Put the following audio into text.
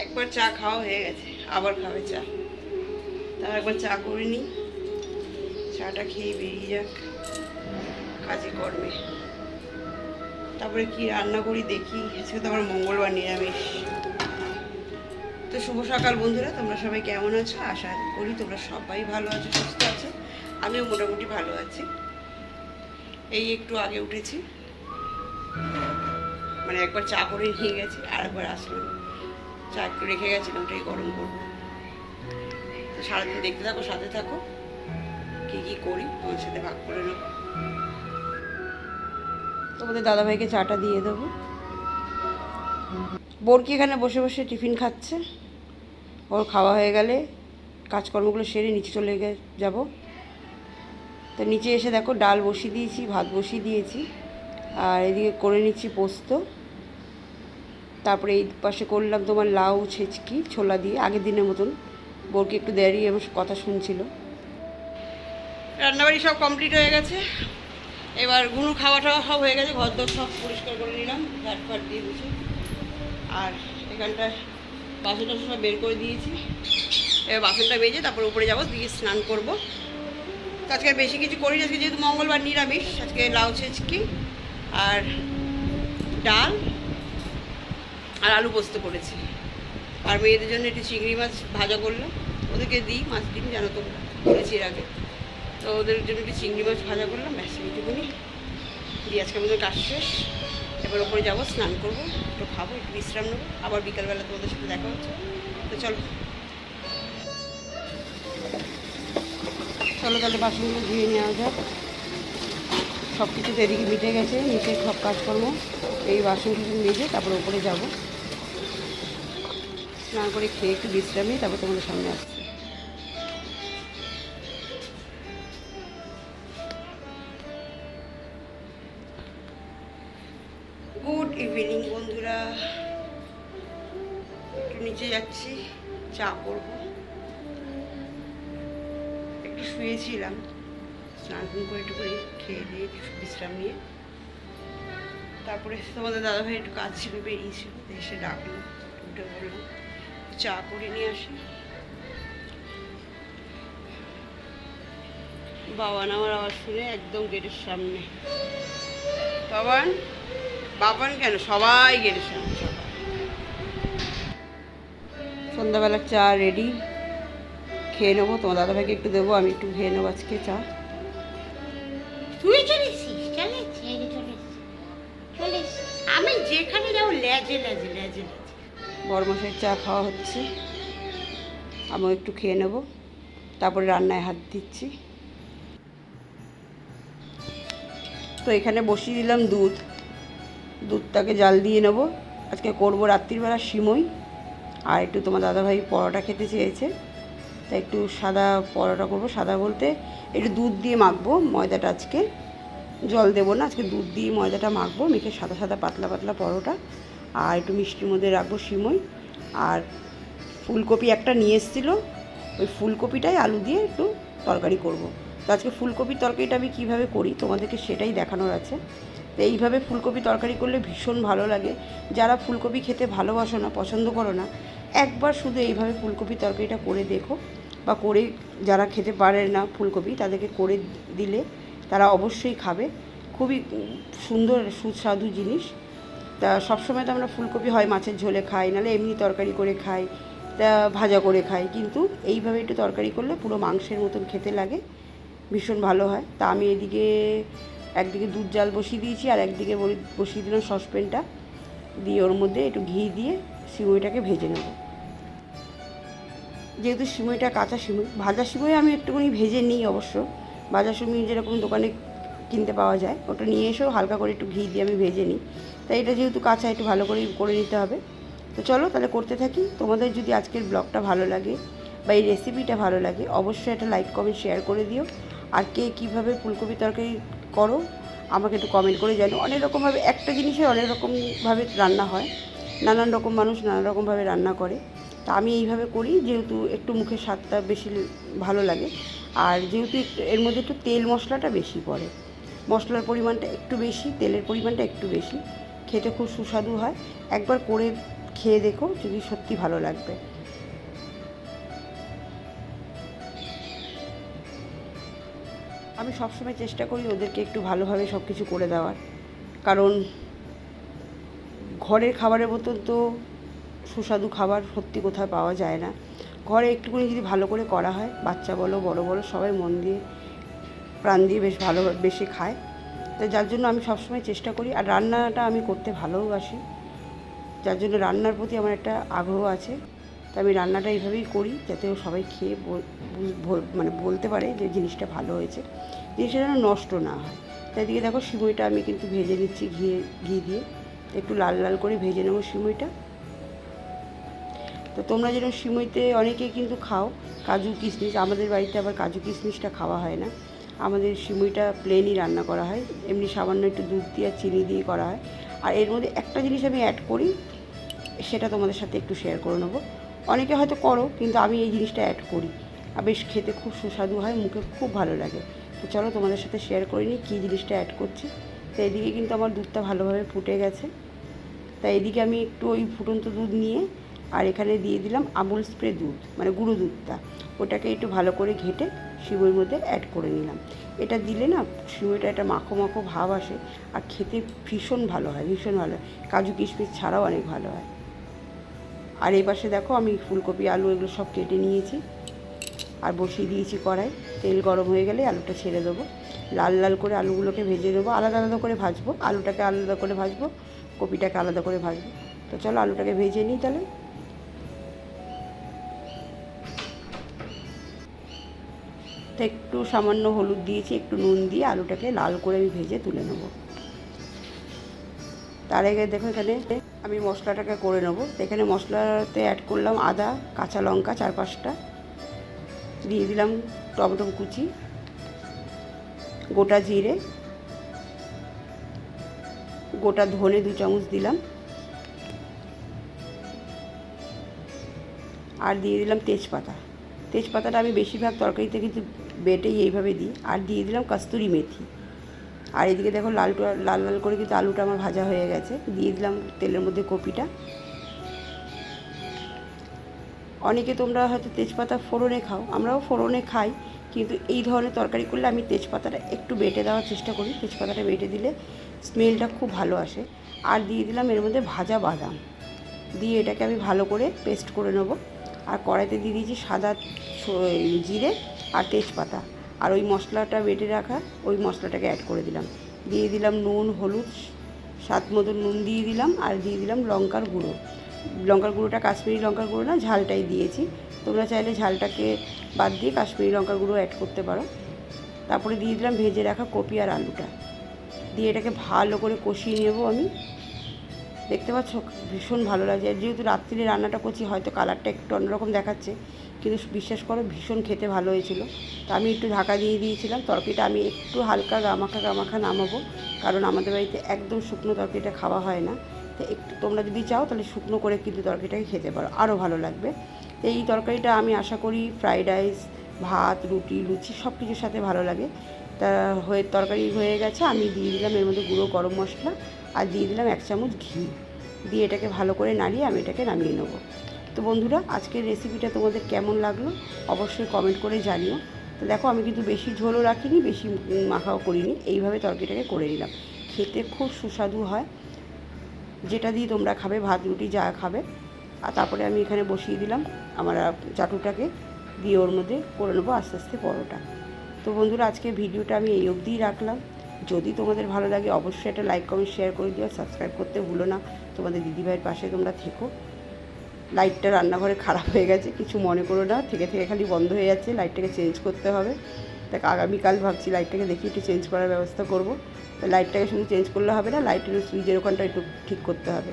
একবার চা খাওয়া হয়ে গেছে, আবার খাবে চা। তার একবার চা করে নিই, চাটা খেয়ে বেরিয়ে যাক কাজে কর্মে। তারপরে কি রান্না করি দেখি। আজকে তো আমার মঙ্গলবার, নিরামিষ। তো শুভ সকাল বন্ধুরা, তোমরা সবাই কেমন আছো? আশা করি তোমরা সবাই ভালো আছো, সুস্থ আছো। আমিও মোটামুটি ভালো আছি। এই একটু আগে উঠেছি, মানে একবার চা করে নিয়ে গেছি, আর একবার আসলাম। চা একটু রেখে গেছিলাম, ওটাই গরম করবো। তো সারাদিন দেখতে থাকো, সাথে থাকো, কী কী করি তোমার সাথে ভাগ করে নেবো। তোমাদের দাদাভাইকে চাটা দিয়ে দেবো। বোরকি এখানে বসে বসে টিফিন খাচ্ছে। ওর খাওয়া হয়ে গেলে কাজকর্মগুলো সেরে নিচে চলে যাব। তো নিচে এসে দেখো ডাল বসিয়ে দিয়েছি, ভাত বসিয়ে দিয়েছি, আর এদিকে করে নিচ্ছি পোস্ত। তারপরে এই পাশে করলাম তোমার লাউ ছেচকি ছোলা দিয়ে, আগের দিনের মতন। বোরকি একটু দেরি এবং কথা শুনছিল। রান্নাবাড়ি সব কমপ্লিট হয়ে গেছে। এবার গুনু খাওয়া টাওয়া সব হয়ে গেছে, ঘর দর সব পরিষ্কার করে নিলাম, ঝাট ফাট দিয়ে দিয়েছি। আর এখানটায় বাসন টাসন সব বের করে দিয়েছি। এবার বাসনটা বেজে তারপর উপরে যাবো, দিয়ে স্নান করবো। তো আজকে বেশি কিছু করিনি, আজকে যেহেতু মঙ্গলবার নিরামিষ। আজকে লাউ ছেচকি আর ডাল আর আলু পোস্ত করেছি। আর মেয়েদের জন্য একটু চিংড়ি মাছ ভাজা করলাম। ওদেরকে দিই মাছ ডিম, জানো তো, করেছি এর আগে। তো ওদের জন্য একটু চিংড়ি মাছ ভাজা করলাম, ব্যাস এইটুকুনি দিয়ে আজকে আমাদের কাজ শেষ। এবার ওপরে যাবো, স্নান করবো, একটু খাবো, একটু বিশ্রাম নেবো, আবার বিকালবেলা তোমাদের সাথে দেখা হচ্ছে। তো চলো চলো তাহলে বাসনগুলো ধুয়ে নেওয়া যাক। সব কিছু তো এদিকে মিটে গেছে, নিচে সব কাজকর্ম। এই বাসন টাসন মেজে তারপর ওপরে যাবো, স্নান করে খেয়ে একটু বিশ্রাম নিয়ে তারপর তোমাদের সামনে আসছি। গুড ইভিনিং বন্ধুরা, একটু নিচে যাচ্ছি, চা করবো। একটু শুয়েছিলাম, স্নান করে একটু করে খেয়ে দিয়ে একটু বিশ্রাম নিয়ে তারপরে তোমাদের দাদাভাই একটু কাজ ছিল, বেরিয়েছিল, এসে ডাকলো, উঠে বললাম চা করে নিয়ে আসি। বাবান আমার আওয়াজ শুনে একদম গেটের সামনে। বাবান বাবান কেন, সবাই গেটের সামনে, সবাই। সন্ধ্যাবেলার চা রেডি, খেয়ে নেবো। তোমার দাদাভাইকে একটু দেবো, আমি একটু খেয়ে নেবো আজকে চা। তুই চলেছিস? আমি যেখানে যাবো লেজে লেজে লেজে লেজে। বড়মশাইয়ের চা খাওয়া হচ্ছে, আমিও একটু খেয়ে নেব, তারপরে রান্নায় হাত দিচ্ছি। তো এখানে বসিয়ে দিলাম দুধটাকে জাল দিয়ে নেব। আজকে করবো রাত্রিবেলা সিমই, আর একটু তোমার দাদাভাই পরোটা খেতে চেয়েছে, তাই একটু সাদা পরোটা করবো। সাদা বলতে একটু দুধ দিয়ে মাখবো ময়দাটা, আজকে জল দেবো না, আজকে দুধ দিয়ে ময়দাটা মাখবো, মেখে সাদা সাদা পাতলা পাতলা পরোটা। আর একটু মিষ্টির মধ্যে রাখবো সিমই। আর ফুলকপি একটা নিয়ে এসেছিলো, ওই ফুলকপিটাই আলু দিয়ে একটু তরকারি করব। তো আজকে ফুলকপির তরকারিটা আমি কীভাবে করি তোমাদেরকে সেটাই দেখানোর আছে। তো এইভাবে ফুলকপি তরকারি করলে ভীষণ ভালো লাগে। যারা ফুলকপি খেতে ভালোবাসো না, পছন্দ করো না, একবার শুধু এইভাবে ফুলকপি তরকারিটা করে দেখো, বা করে যারা খেতে পারে না ফুলকপি, তাদেরকে করে দিলে তারা অবশ্যই খাবে। খুবই সুন্দর সুস্বাদু জিনিস। তা সবসময় তো আমরা ফুলকপি হয় মাছের ঝোলে খাই, নাহলে এমনি তরকারি করে খাই, তা ভাজা করে খাই, কিন্তু এইভাবে একটু তরকারি করলে পুরো মাংসের মতন খেতে লাগে, ভীষণ ভালো হয়। তা আমি এদিকে একদিকে দুধ জাল বসিয়ে দিয়েছি, আর একদিকে বসিয়ে দিলাম সসপ্যানটা, দিয়ে ওর মধ্যে একটু ঘি দিয়ে সিমইটাকে ভেজে নেব। যেহেতু সিমইটা কাঁচা সিমই, ভাজা সিমই আমি একটুখানি ভেজে নিই অবশ্য। ভাজা সিমই যেরকম দোকানে কিনতে পাওয়া যায়, ওটা নিয়ে এসেও হালকা করে একটু ঘি দিয়ে আমি ভেজে নিই। তাই এটা যেহেতু কাঁচা, একটু ভালো করে নিতে হবে। তো চলো তাহলে করতে থাকি। তোমাদের যদি আজকের ব্লগটা ভালো লাগে বা এই রেসিপিটা ভালো লাগে, অবশ্যই একটা লাইক কমেন্ট শেয়ার করে দিও। আর কে কীভাবে ফুলকপি তরকারি করো আমাকে একটু কমেন্ট করে জানো। অনেক রকমভাবে, একটা জিনিসের অনেক রকমভাবে রান্না হয়, নানান রকম মানুষ নানা রকমভাবে রান্না করে। তা আমি এইভাবে করি, যেহেতু একটু মুখের স্বাদটা বেশি ভালো লাগে, আর যেহেতু এর মধ্যে একটু তেল মশলাটা বেশি পড়ে, মশলার পরিমাণটা একটু বেশি, তেলের পরিমাণটা একটু বেশি, খেতে খুব সুস্বাদু হয়। একবার করে খেয়ে দেখো, যদি সত্যি ভালো লাগবে। আমি সবসময় চেষ্টা করি ওদেরকে একটু ভালোভাবে সব কিছু করে দেওয়ার, কারণ ঘরের খাবারের মতন তো সুস্বাদু খাবার সত্যি কোথাও পাওয়া যায় না। ঘরে একটুখানি যদি ভালো করে করা হয়, বাচ্চা বলো বড় বলো সবাই মন দিয়ে প্রাণ দিয়ে বেশ বেশি খায়। তো যার জন্য আমি সবসময় চেষ্টা করি, আর রান্নাটা আমি করতে ভালোবাসি, যার জন্য রান্নার প্রতি আমার একটা আগ্রহ আছে। তো আমি রান্নাটা এইভাবেই করি, যাতে সবাই খেয়ে মানে বলতে পারে যে জিনিসটা ভালো হয়েছে, জিনিসটা যেন নষ্ট না হয়। তাই দিকে দেখো সিমইটা আমি কিন্তু ভেজে নিচ্ছি ঘি দিয়ে, একটু লাল লাল করে ভেজে নেবো সিমইটা। তো তোমরা যেরকম সিমইতে অনেকেই কিন্তু খাও কাজু কিশমিশ, আমাদের বাড়িতে আবার কাজু কিশমিশটা খাওয়া হয় না। আমাদের সিমইটা প্লেনই রান্না করা হয়, এমনি সামান্য একটু দুধ দিয়ে আর চিনি দিয়ে করা হয়। আর এর মধ্যে একটা জিনিস আমি অ্যাড করি, সেটা তোমাদের সাথে একটু শেয়ার করে নেবো। অনেকে হয়তো করো, কিন্তু আমি এই জিনিসটা অ্যাড করি, আর বেশ খেতে খুব সুস্বাদু হয়, মুখে খুব ভালো লাগে। তো চলো তোমাদের সাথে শেয়ার করে নিই কী জিনিসটা অ্যাড করছি। তো এদিকে কিন্তু আমার দুধটা ভালোভাবে ফুটে গেছে। তাই এদিকে আমি একটু ওই ফুটন্ত দুধ নিয়ে আর এখানে দিয়ে দিলাম আমুল স্প্রে দুধ, মানে গুঁড়ো দুধটা, ওটাকে একটু ভালো করে ঘেটে সিমইয়ের মধ্যে অ্যাড করে নিলাম। এটা দিলে না সিমইটা একটা মাখো মাখো ভাব আসে, আর খেতে ভীষণ ভালো হয়, ভীষণ ভালো হয়। কাজু কিশমিশ ছাড়াও অনেক ভালো হয়। আর এই পাশে দেখো আমি ফুলকপি আলু এগুলো সব কেটে নিয়েছি আর বসিয়ে দিয়েছি কড়াই। তেল গরম হয়ে গেলে আলুটা ছেড়ে দেবো, লাল লাল করে আলুগুলোকে ভেজে নেবো, আলাদা আলাদা করে ভাজবো, আলুটাকে আলাদা করে ভাজবো, কপিটাকে আলাদা করে ভাজবো। তো চলো আলুটাকে ভেজে নিই তাহলে। তো একটু সামান্য হলুদ দিয়েছি, একটু নুন দিয়ে আলুটাকে লাল করে আমি ভেজে তুলে নেব। তার আগে দেখো এখানে আমি মশলাটাকে করে নেবো। তো এখানে মশলাতে অ্যাড করলাম আদা, কাঁচা লঙ্কা 4-5টা, দিয়ে দিলাম টমেটো কুচি, গোটা জিরে, গোটা ধনে 2 চামচ দিলাম, আর দিয়ে দিলাম তেজপাতা। তেজপাতাটা আমি বেশিরভাগ তরকারিতে কিন্তু বেটেই এইভাবে দিই। আর দিয়ে দিলাম কস্তুরি মেথি। আর এদিকে দেখো লাল লাল করে কিন্তু আলুটা আমার ভাজা হয়ে গেছে। দিয়ে দিলাম তেলের মধ্যে কপিটা। অনেকে তোমরা হয়তো তেজপাতা ফোড়নে খাও, আমরাও ফোড়নে খাই, কিন্তু এই ধরনের তরকারি করলে আমি তেজপাতাটা একটু বেটে দেওয়ার চেষ্টা করি। তেজপাতাটা বেটে দিলে স্মেলটা খুব ভালো আসে। আর দিয়ে দিলাম এর মধ্যে ভাজা বাদাম, দিয়ে এটাকে আমি ভালো করে পেস্ট করে নেবো। আর কড়াইতে দিয়ে দিয়েছি সাদা জিরে আর তেজপাতা, আর ওই মশলাটা বেটে রাখা ওই মশলাটাকে অ্যাড করে দিলাম। দিয়ে দিলাম নুন, হলুদ, স্বাদ মতো নুন দিয়ে দিলাম, আর দিয়ে দিলাম লঙ্কার গুঁড়ো। লঙ্কার গুঁড়োটা কাশ্মীরি লঙ্কার গুঁড়ো না, ঝালটাই দিয়েছি। তোমরা চাইলে ঝালটাকে বাদ দিয়ে কাশ্মীরি লঙ্কার গুঁড়ো অ্যাড করতে পারো। তারপরে দিয়ে দিলাম ভেজে রাখা কপি আর আলুটা, দিয়ে এটাকে ভালো করে কষিয়ে নেবো আমি। দেখতে পাচ্ছ ভীষণ ভালো লাগছে। আর যেহেতু রাত্রিরে রান্নাটা করছি, হয়তো কালারটা একটু অন্যরকম দেখাচ্ছে, কিন্তু বিশ্বাস করো ভীষণ খেতে ভালো হয়েছিল। তো আমি একটু ঢাকা দিয়ে দিয়েছিলাম। তরকারিটা আমি একটু হালকা গামাখা নামাবো, কারণ আমাদের বাড়িতে একদম শুকনো তরকারিটা খাওয়া হয় না। তো একটু তোমরা যদি চাও তাহলে শুকনো করে কিন্তু তরকারিটাকে খেতে পারো, আরও ভালো লাগবে। তো এই তরকারিটা আমি আশা করি ফ্রাইড রাইস, ভাত, রুটি, লুচি সব কিছুর সাথে ভালো লাগে। তা তরকারি হয়ে গেছে। আমি দিয়ে দিলাম এর মধ্যে গুঁড়ো গরম মশলা, আর দিয়ে দিলাম 1 চামচ ঘি, দিয়ে এটাকে ভালো করে নাড়িয়ে আমি এটাকে নামিয়ে নেব। তো বন্ধুরা, আজকের রেসিপিটা তোমাদের কেমন লাগলো অবশ্যই কমেন্ট করে জানিও। তো দেখো আমি কিন্তু বেশি ঝোলও রাখিনি, বেশি মাখাও করিনি, এইভাবে তরকারিটাকে করে নিলাম। খেতে খুব সুস্বাদু হয়, যেটা দিয়ে তোমরা খাবে, ভাত রুটি যা খাবে। আর তারপরে আমি এখানে বসিয়ে দিলাম আমার চাটুটাকে, দিয়ে ওর মধ্যে করে নেবো আস্তে আস্তে পরোটা। তো বন্ধুরা, আজকে ভিডিওটা আমি এই অবধিই রাখলাম। যদি তোমাদের ভালো লাগে অবশ্যই একটা লাইক, কমেন্ট, শেয়ার করে দিও। সাবস্ক্রাইব করতে ভুলো না। তোমাদের দিদিভাইয়ের পাশে তোমরা থেকো। লাইটটা রান্নাঘরে খারাপ হয়ে গেছে, কিছু মনে করো না, থেকে খালি বন্ধ হয়ে যাচ্ছে, লাইটটাকে চেঞ্জ করতে হবে। তাই আগামীকাল ভাবছি লাইটটাকে দেখি একটু চেঞ্জ করার ব্যবস্থা করব। তো লাইটটাকে শুধু চেঞ্জ করলে হবে না, লাইটের সুইচের ওখানটা একটু ঠিক করতে হবে।